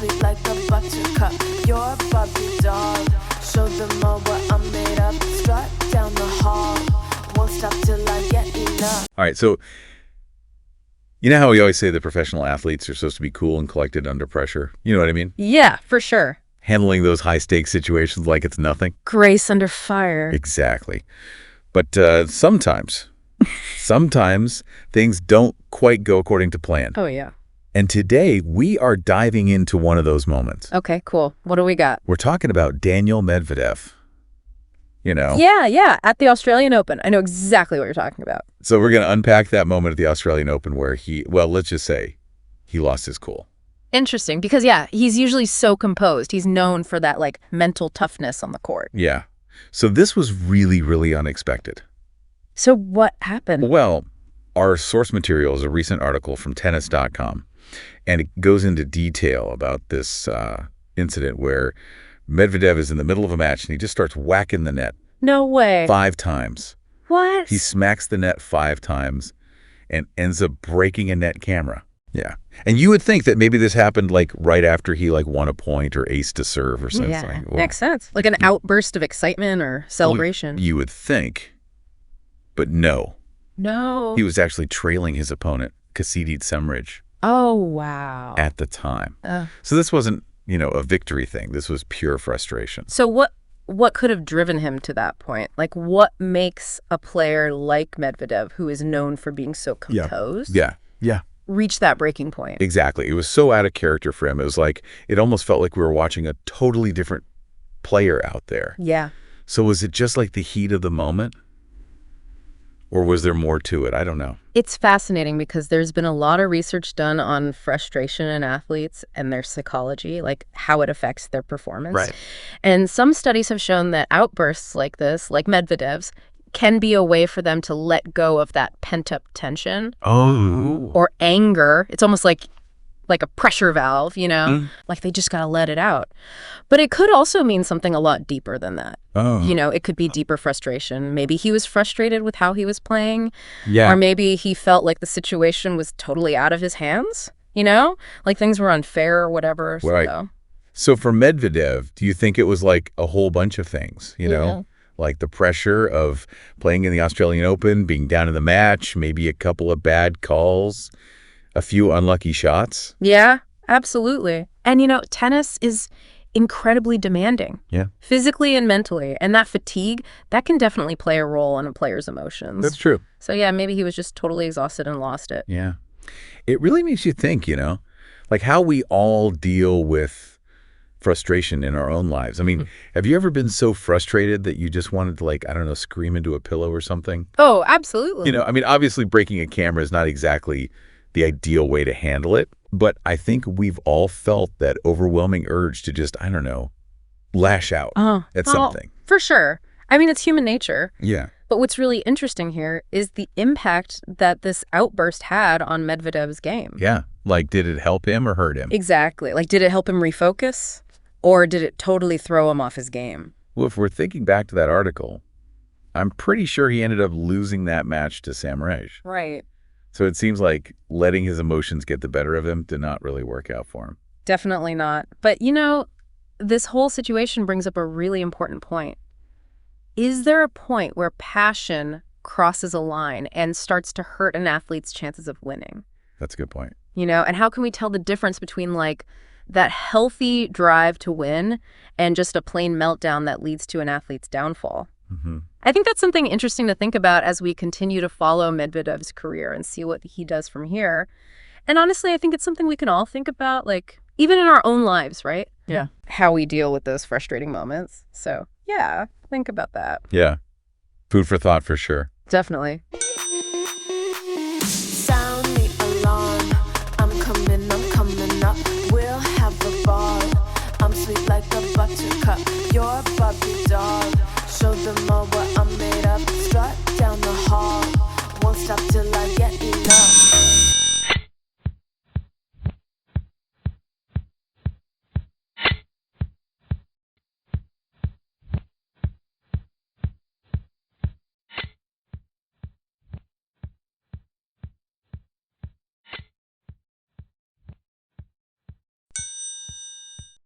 sweet like a buttercup. You're a Barbie doll. Show them all what I'm made of. Strut down the hall. Won't stop till I get enough. All right, so you know how we always say that professional athletes are supposed to be cool and collected under pressure? You know what I mean? Yeah, for sure. Handling those high-stakes situations like it's nothing. Grace under fire. Exactly. But sometimes things don't quite go according to plan. Oh, yeah. And today, we are diving into one of those moments. Okay, cool. What do we got? We're talking about Daniil Medvedev. You know? Yeah, at the Australian Open. I know exactly what you're talking about. So we're going to unpack that moment at the Australian Open where let's just say he lost his cool. Interesting, because, yeah, he's usually so composed. He's known for that, like, mental toughness on the court. Yeah. So this was really, really unexpected. So what happened? Well, our source material is a recent article from tennis.com, and it goes into detail about this incident where Medvedev is in the middle of a match, and he just starts whacking the net. No way. 5 times. What? He smacks the net 5 times and ends up breaking a net camera. Yeah. And you would think that maybe this happened like right after he like won a point or aced a serve or something. Yeah, makes sense. Like an outburst of excitement or celebration. You would think, but no. No. He was actually trailing his opponent, Kasidit Semrij. Oh, wow. At the time. So this wasn't, a victory thing. This was pure frustration. So what could have driven him to that point? Like, what makes a player like Medvedev, who is known for being so composed, Yeah. reach that breaking point? Exactly. It was so out of character for him. It was like, it almost felt like we were watching a totally different player out there. Yeah. So was it just like the heat of the moment? Or was there more to it? I don't know. It's fascinating because there's been a lot of research done on frustration in athletes and their psychology, like how it affects their performance. Right. And some studies have shown that outbursts like this, like Medvedev's, can be a way for them to let go of that pent-up tension. Oh. Or anger. It's almost like a pressure valve, like they just got to let it out. But it could also mean something a lot deeper than that. Oh. It could be deeper frustration. Maybe he was frustrated with how he was playing. Yeah. Or maybe he felt like the situation was totally out of his hands, like things were unfair or whatever. Right. So for Medvedev, do you think it was like a whole bunch of things, Yeah. Like the pressure of playing in the Australian Open, being down in the match, maybe a couple of bad calls, a few unlucky shots? Yeah, absolutely. And, tennis is incredibly demanding. Yeah. Physically and mentally. And that fatigue, that can definitely play a role in a player's emotions. That's true. So, yeah, maybe he was just totally exhausted and lost it. Yeah. It really makes you think, like how we all deal with frustration in our own lives. I mean, have you ever been so frustrated that you just wanted to, scream into a pillow or something? Oh, absolutely. Obviously breaking a camera is not exactly the ideal way to handle it, but I think we've all felt that overwhelming urge to just, lash out at something. For sure. It's human nature. Yeah. But what's really interesting here is the impact that this outburst had on Medvedev's game. Yeah. Like, did it help him or hurt him? Exactly. Like, did it help him refocus? Or did it totally throw him off his game? Well, if we're thinking back to that article, I'm pretty sure he ended up losing that match to Semrij. Right. So it seems like letting his emotions get the better of him did not really work out for him. Definitely not. But, this whole situation brings up a really important point. Is there a point where passion crosses a line and starts to hurt an athlete's chances of winning? That's a good point. And how can we tell the difference between, that healthy drive to win and just a plain meltdown that leads to an athlete's downfall? Mm-hmm. I think that's something interesting to think about as we continue to follow Medvedev's career and see what he does from here. And honestly, I think it's something we can all think about, even in our own lives, right? Yeah. How we deal with those frustrating moments. So, yeah, think about that. Yeah. Food for thought for sure. Definitely. Sound the alarm. I'm coming up. We'll have a ball. I'm sweet like a buttercup. You're a Barbie doll. Show them all what I'm made of. Strut down the hall. Won't stop till